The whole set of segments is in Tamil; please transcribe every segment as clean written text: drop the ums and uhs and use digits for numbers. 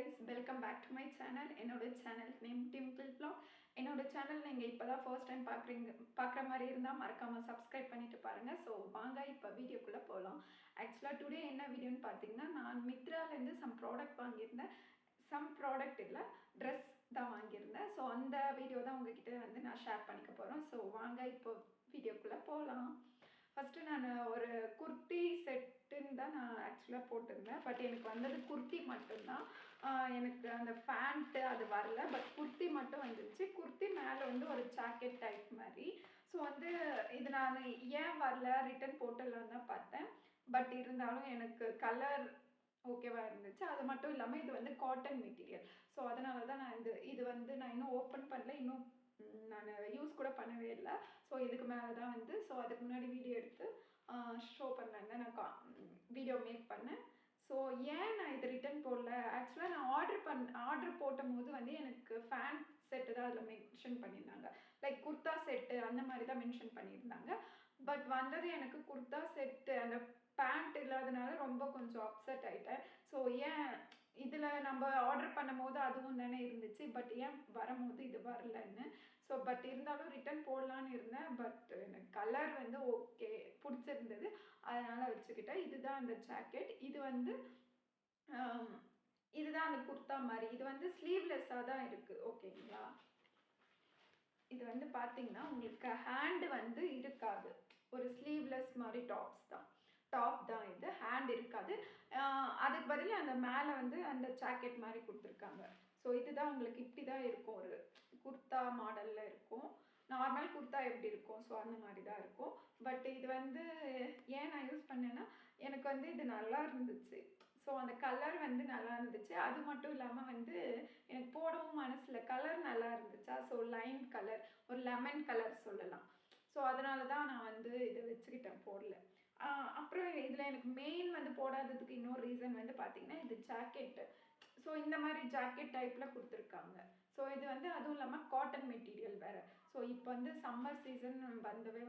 guys, welcome back to my channel. என்னோட சேனல் நேம் டிம்பிள் vlog. என்னோட சேனல் நீங்கள் இப்போ தான் ஃபர்ஸ்ட் டைம் பார்க்குற மாதிரி இருந்தால் மறக்காமல் சப்ஸ்கிரைப் பண்ணிட்டு பாருங்கள். ஸோ வாங்க இப்போ வீடியோக்குள்ளே போகலாம். ஆக்சுவலாக டுடே என்ன வீடியோன்னு பார்த்தீங்கன்னா, நான் மித்ராலேருந்து சம் ப்ராடக்ட் வாங்கியிருந்தேன். சம் ப்ராடக்ட் இல்லை, ட்ரெஸ் தான் வாங்கியிருந்தேன். ஸோ அந்த வீடியோ தான் உங்ககிட்ட வந்து நான் ஷேர் பண்ணிக்க போகிறோம். ஸோ வாங்க இப்போ வீடியோக்குள்ளே போகலாம். ஃபஸ்ட்டு நான் ஒரு குர்த்தி செட்டுன்னு தான் நான் ஆக்சுவலாக போட்டிருந்தேன். பட் எனக்கு வந்தது குர்த்தி மட்டும்தான். எனக்கு அந்த ஃபேண்ட்டு அது வரல. பட் குர்த்தி மட்டும் வந்துருச்சு. குர்த்தி மேலே வந்து ஒரு ஜாக்கெட் டைப் மாதிரி. ஸோ வந்து இது நான் ஏன் வரல, ரிட்டன் போட்டுடலான்னு தான் பார்த்தேன். பட் இருந்தாலும் எனக்கு கலர் ஓகேவா இருந்துச்சு. அது மட்டும் இல்லாமல் இது வந்து காட்டன் மெட்டீரியல். ஸோ அதனால தான் நான் இது வந்து நான் இன்னும் ஓப்பன் பண்ணல. இன்னும் நான் யூஸ் கூட பண்ணவே இல்லை. ஸோ இதுக்கு மேலே தான் வந்து அதுக்கு முன்னாடி வீடியோ எடுத்து ஷோ பண்ணலான்னு தான் நான் வீடியோ மேக் பண்ணேன். ஸோ ஏன் நான் இது ரிட்டன் போடல, ஆக்சுவலாக நான் ஆர்டர் போட்டும் போது வந்து எனக்கு ஃபேன் செட்டு தான் அதில் மென்ஷன் பண்ணியிருந்தாங்க. லைக் குர்தா செட்டு அந்த மாதிரி தான் மென்ஷன் பண்ணியிருந்தாங்க. பட் வந்தது எனக்கு குர்தா செட்டு அந்த பேண்ட் இல்லாதனால ரொம்ப கொஞ்சம் அப்செட் ஆகிட்டேன். ஸோ ஏன் இதில் நம்ம ஆர்டர் பண்ணும்போது அதுவும் தானே இருந்துச்சு, பட் ஏன் வரும்போது இது வரலன்னு. ஸோ பட் இருந்தாலும் ரிட்டன் போடலான்னு இருந்தேன். பட் எனக்கு கலர் வந்து ஓகே பிடிச்சிருந்தது, அதனால் வச்சுக்கிட்டேன். இதுதான் அந்த ஜாக்கெட். இது வந்து இதுதான் அந்த குர்தா மாதிரி. இது வந்து ஸ்லீவ்லெஸ்ஸாக தான் இருக்குது. ஓகேங்களா, இது வந்து பார்த்தீங்கன்னா உங்களுக்கு ஹேண்டு வந்து இருக்காது. ஒரு ஸ்லீவ்லெஸ் மாதிரி டாப் தான் இது. ஹேண்ட் இருக்காது. அதுக்கு பதில் அந்த மேலே வந்து அந்த ஜாக்கெட் மாதிரி கொடுத்துருக்காங்க. ஸோ இதுதான் உங்களுக்கு இப்படி தான் இருக்கும். ஒரு குர்தா மாடலில் இருக்கும். நார்மல் குர்தா எப்படி இருக்கும், ஸோ அந்த மாதிரி தான் இருக்கும். பட் இது வந்து ஏன் நான் யூஸ் பண்ணேன்னா, எனக்கு வந்து இது நல்லா இருந்துச்சு. ஸோ அந்த கலர் வந்து நல்லா இருந்துச்சு. அது மட்டும் இல்லாமல் வந்து எனக்கு போடவும் மனசில் கலர் நல்லா இருந்துச்சா. ஸோ லைன் கலர், ஒரு லெமன் கலர் சொல்லலாம். ஸோ அதனால தான் நான் வந்து இதை வச்சுக்கிட்டேன், போடல. அப்புறம் இதில் எனக்கு மெயின் வந்து போடாததுக்கு இன்னொரு ரீசன் வந்து பார்த்தீங்கன்னா, இது ஜாக்கெட்டு. ஸோ இந்த மாதிரி ஜாக்கெட் டைப்பில் கொடுத்துருக்காங்க. ஸோ இது வந்து அதுவும் இல்லாமல் காட்டன் மெட்டீரியல் வேறு. ஸோ இப்போ வந்து சம்மர் சீசன்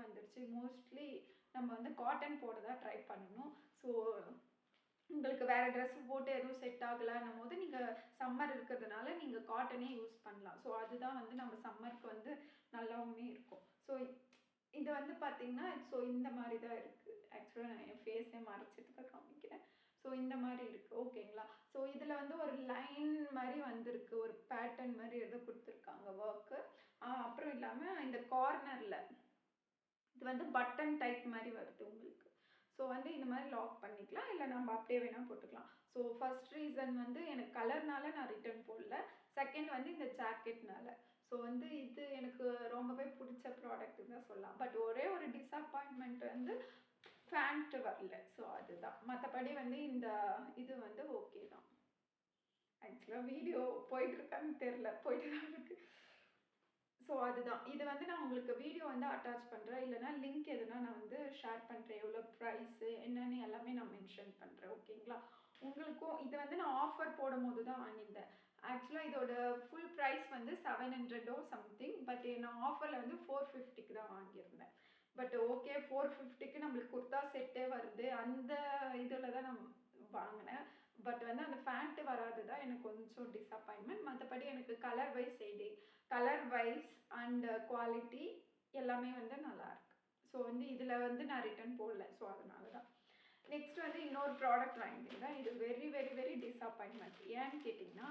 வந்துடுச்சு. மோஸ்ட்லி நம்ம வந்து காட்டன் போட தான் ட்ரை பண்ணணும். ஸோ உங்களுக்கு வேறு ட்ரெஸ் போட்டு எதுவும் செட் ஆகலைன்னும் போது நீங்கள் சம்மர் இருக்கிறதுனால நீங்கள் காட்டனே யூஸ் பண்ணலாம். ஸோ அதுதான் வந்து நம்ம சம்மருக்கு வந்து நல்லாவுமே இருக்கும். ஸோ இது வந்து பார்த்தீங்கன்னா, ஸோ இந்த மாதிரி தான் இருக்குது. ஆக்சுவலாக நான் என் ஃபேஸே மறைச்சிட்டு தான் காமிக்கிறேன். ஸோ இந்த மாதிரி இருக்குது. ஓகேங்களா. ஸோ இதில் வந்து ஒரு லைன் மாதிரி வந்திருக்கு, ஒரு பேட்டர்ன் மாதிரி எதோ கொடுத்துருக்காங்க ஒர்க்கு. அப்புறம் இல்லாமல் இந்த கார்னரில் இது வந்து பட்டன் டைப் மாதிரி வருது உங்களுக்கு. ஸோ வந்து இந்த மாதிரி லாக் பண்ணிக்கலாம், இல்லை நம்ம அப்படியே வேணால் போட்டுக்கலாம். ஸோ ஃபர்ஸ்ட் ரீசன் வந்து எனக்கு கலர்னால நான் ரிட்டன் போடல. செகண்ட் வந்து இந்த ஜாக்கெட்னால. ஸோ வந்து இது எனக்கு ரொம்பவே பிடிச்ச ப்ராடக்ட் தான் சொல்லலாம். பட் ஒரே ஒரு டிஸப்பாயின்மெண்ட் வந்து ஃபேண்ட் வரல. ஸோ அதுதான். மற்றபடி வந்து இந்த இது வந்து ஓகே தான். ஆக்சுவலாக வீடியோ போயிட்டுருக்கான்னு தெரில, போயிட்டு தான் இருக்குது. ஸோ அதுதான். இது வந்து நான் உங்களுக்கு வீடியோ வந்து அட்டாச் பண்ணுறேன், இல்லைனா லிங்க் எதுனா நான் வந்து ஷேர் பண்ணுறேன். எவ்வளோ ப்ரைஸு என்னென்னு எல்லாமே நான் மென்ஷன் பண்ணுறேன். ஓகேங்களா. உங்களுக்கும் இது வந்து நான் ஆஃபர் போடும்போது தான் வாங்கியிருந்தேன். ஆக்சுவலாக இதோட ஃபுல் ப்ரைஸ் வந்து 700 சம்திங். பட் நான் ஆஃபரில் வந்து 450க்கு தான் வாங்கியிருந்தேன். பட் ஓகே, 450க்கு நம்மளுக்கு குர்தா செட்டே வருது, அந்த இதில் தான் நான் வாங்கினேன். பட் வந்து அந்த ஃபேண்ட்டு வராது தான் எனக்கு கொஞ்சம் டிஸப்பாயின்மெண்ட். மற்றபடி எனக்கு கலர் வைஸ் அண்ட் குவாலிட்டி எல்லாமே வந்து நல்லாயிருக்கு. ஸோ வந்து இதில் வந்து நான் ரிட்டன் போடல. ஸோ அதனால தான். நெக்ஸ்ட் வந்து இன்னொரு ப்ராடக்ட் வாங்கியிருந்தேன். இது வெரி வெரி வெரி டிஸப்பாயின்மெண்ட். ஏன்னு கேட்டிங்கன்னா,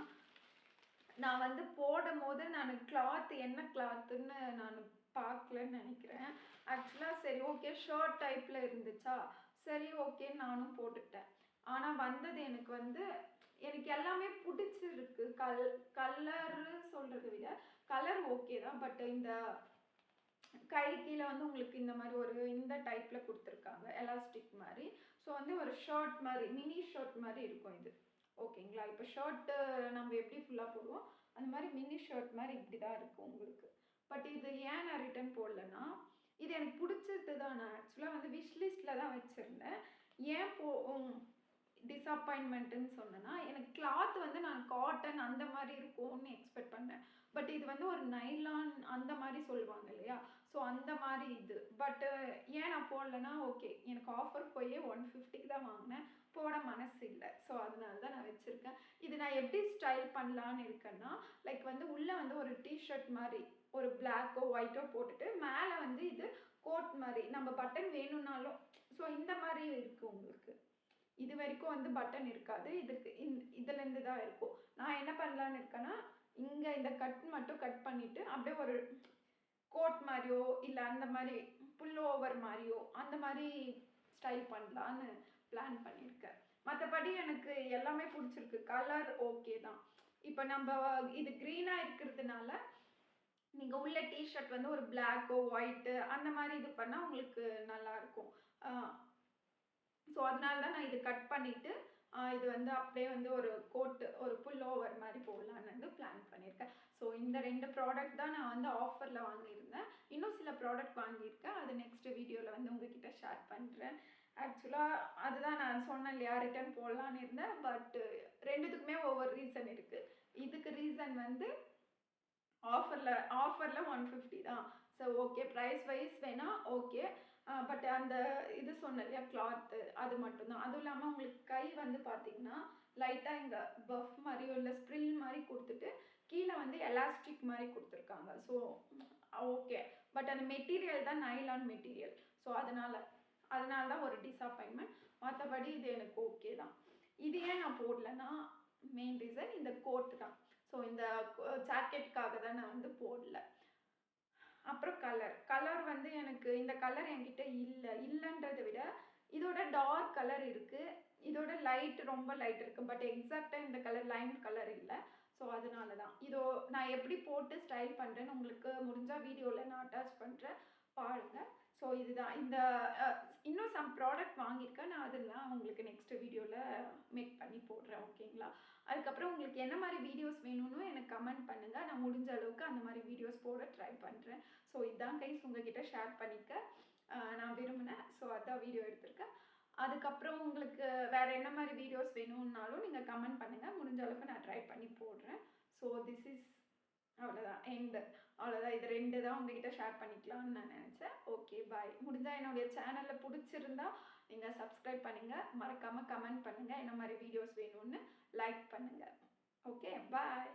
நான் வந்து போடும் போது நான் கிளாத் என்ன கிளாத்துன்னு நான் பார்க்கலன்னு நினைக்கிறேன். ஆக்சுவலாக சரி ஓகே, ஷர்ட் டைப்பில் இருந்துச்சா, சரி ஓகேன்னு நானும் போட்டுக்கிட்டேன். ஆனால் வந்தது எனக்கு வந்து எனக்கு எல்லாமே பிடிச்சிருக்கு. கலரு சொல்கிறத விட கலர் ஓகே தான். பட் இந்த கை கீழே வந்து உங்களுக்கு இந்த மாதிரி ஒரு இந்த டைப்பில் கொடுத்துருக்காங்க, எலாஸ்டிக் மாதிரி. ஸோ வந்து ஒரு ஷர்ட் மாதிரி, மினி ஷர்ட் மாதிரி இருக்கும் இது. ஓகேங்களா. இப்போ ஷர்ட்டு நம்ம எப்படி ஃபுல்லாக போடுவோம், அந்த மாதிரி மினி ஷர்ட் மாதிரி இப்படி தான் இருக்கும் உங்களுக்கு. பட் இது ஏன் நான் ரிட்டன் போடலன்னா, இது எனக்கு பிடிச்சது தான். நான் ஆக்சுவலாக வந்து விஷ்லிஸ்ட்டில் தான் வச்சுருந்தேன். ஏன் டிஸப்பாயின்மெண்ட்டுன்னு சொன்னேன்னா, எனக்கு கிளாத் வந்து நான் காட்டன் அந்த மாதிரி இருக்கும்னு எக்ஸ்பெக்ட் பண்ணேன். பட் இது வந்து ஒரு நைலான் அந்த மாதிரி சொல்லுவாங்க இல்லையா. ஸோ அந்த மாதிரி இது. பட் ஏன் நான் போடலன்னா, ஓகே எனக்கு ஆஃபர் போய் 150க்கு தான் வாங்கினேன், போட மனசு இல்லை. ஸோ அதனால தான் நான் வச்சுருக்கேன். இது நான் எப்படி ஸ்டைல் பண்ணலான்னு இருக்கேன்னா, லைக் வந்து உள்ளே வந்து ஒரு டிஷர்ட் மாதிரி ஒரு பிளாக்கோ ஒயிட்டோ போட்டுட்டு மேலே வந்து இது கோட் மாதிரி நம்ம பட்டன் வேணும்னாலும் ஸோ இந்த மாதிரி இருக்குது உங்களுக்கு. இது வரைக்கும் வந்து பட்டன் இருக்காது, இதுக்கு இதுலேருந்து தான் இருக்கும். நான் என்ன பண்ணலான்னு இருக்கேன்னா, இங்கே இந்த கட் மட்டும் கட் பண்ணிவிட்டு அப்படியே ஒரு கோட் மாதிரியோ இல்லை அந்த மாதிரி புல் ஓவர் மாதிரியோ அந்த மாதிரி ஸ்டைல் பண்ணலான்னு பிளான் பண்ணியிருக்கேன். மற்றபடி எனக்கு எல்லாமே பிடிச்சிருக்கு, கலர் ஓகே தான். இப்போ நம்ம இது க்ரீனாக இருக்கிறதுனால நீங்கள் உள்ள டிஷர்ட் வந்து ஒரு பிளாக்கோ ஒயிட்டு அந்த மாதிரி இது பண்ணால் உங்களுக்கு நல்லாயிருக்கும். ஸோ அதனால தான் நான் இது கட் பண்ணிவிட்டு இது வந்து அப்படியே வந்து ஒரு கோட்டு ஒரு புல் ஓவர் மாதிரி போடலான்னு வந்து பிளான் பண்ணியிருக்கேன். ஸோ இந்த 2 ப்ராடக்ட் தான் நான் வந்து ஆஃபரில் வாங்கியிருந்தேன். இன்னும் சில ப்ராடக்ட் வாங்கியிருக்கேன், அது நெக்ஸ்ட் வீடியோவில் வந்து உங்ககிட்ட ஷேர் பண்ணுறேன். ஆக்சுவலாக அதுதான் நான் சொன்னேன் இல்லையா, ரிட்டர்ன் போடலான்னு இருந்தேன். பட் 2த்துக்குமே ஒவ்வொரு ரீசன் இருக்குது. இதுக்கு ரீசன் வந்து ஆஃபரில் 150 தான். ஸோ ஓகே, ப்ரைஸ் வைஸ் வேணால் ஓகே. பட் அந்த இது சொன்னேன் இல்லையா கிளாத்து, அது மட்டும்தான். அதுவும் இல்லாமல் உங்களுக்கு கை வந்து பார்த்தீங்கன்னா லைட்டாக இங்கே பஃப் மாதிரியோ இல்லை ஸ்ப்ரில் மாதிரி கொடுத்துட்டு கீழே வந்து எலாஸ்டிக் மாதிரி கொடுத்துருக்காங்க. ஸோ ஓகே, பட் அந்த மெட்டீரியல் தான் நைலான் மெட்டீரியல். ஸோ அதனால தான் ஒரு டிஸப்பாயின்மெண்ட். மற்றபடி இது எனக்கு ஓகே தான். இது ஏன் நான் போடலன்னா, மெயின் ரீசன் இந்த கோட் தான். ஸோ இந்த ஜாக்கெட்டுக்காக தான் நான் வந்து போடல. அப்புறம் கலர் வந்து எனக்கு இந்த கலர் என்கிட்ட இல்லைன்றதை விட இதோட டார்க் கலர் இருக்குது, இதோட லைட் ரொம்ப லைட் இருக்குது. பட் எக்ஸாக்டாக இந்த கலர் லைம் கலர் இல்லை. ஸோ அதனால தான் நான் எப்படி போட்டு ஸ்டைல் பண்ணுறேன்னு உங்களுக்கு முடிஞ்சால் வீடியோவில் நான் அட்டாச் பண்ணுறேன், பாருங்கள். ஸோ இதுதான் இந்த இன்னும் சம் ப்ராடக்ட் வாங்கியிருக்கேன் நான், அதெல்லாம் உங்களுக்கு நெக்ஸ்ட் வீடியோவில் மேக் பண்ணி போடுறேன், ஓகேங்களா? அதுக்கப்புறம் உங்களுக்கு என்ன மாதிரி வீடியோஸ் வேணும்னு எனக்கு கமெண்ட் பண்ணுங்கள், நான் முடிஞ்ச அளவுக்கு அந்த மாதிரி வீடியோஸ் போட ட்ரை பண்ணுறேன். ஸோ இதான் கைஸ் உங்ககிட்ட ஷேர் பண்ணிக்க நான் விரும்பினேன். ஸோ அதான் வீடியோ எடுத்திருக்கேன். அதுக்கப்புறம் உங்களுக்கு வேறு என்ன மாதிரி வீடியோஸ் வேணும்னாலும் நீங்கள் கமெண்ட் பண்ணுங்கள், முடிஞ்ச அளவுக்கு நான் ட்ரை பண்ணி போடுறேன். ஸோ திஸ் இஸ் அவ்வளோதான் அவ்வளோதான். இது 2 தான் உங்ககிட்ட ஷேர் பண்ணிக்கலாம்னு நான் நினச்சேன். ஓகே, பாய். முடிஞ்சால் என்னுடைய சேனலில் பிடிச்சிருந்தா நீங்கள் சப்ஸ்கிரைப் பண்ணுங்கள், மறக்காமல் கமெண்ட் பண்ணுங்கள், என்ன மாதிரி வீடியோஸ் வேணும்னு லைக் பண்ணுங்கள். ஓகே, பாய்.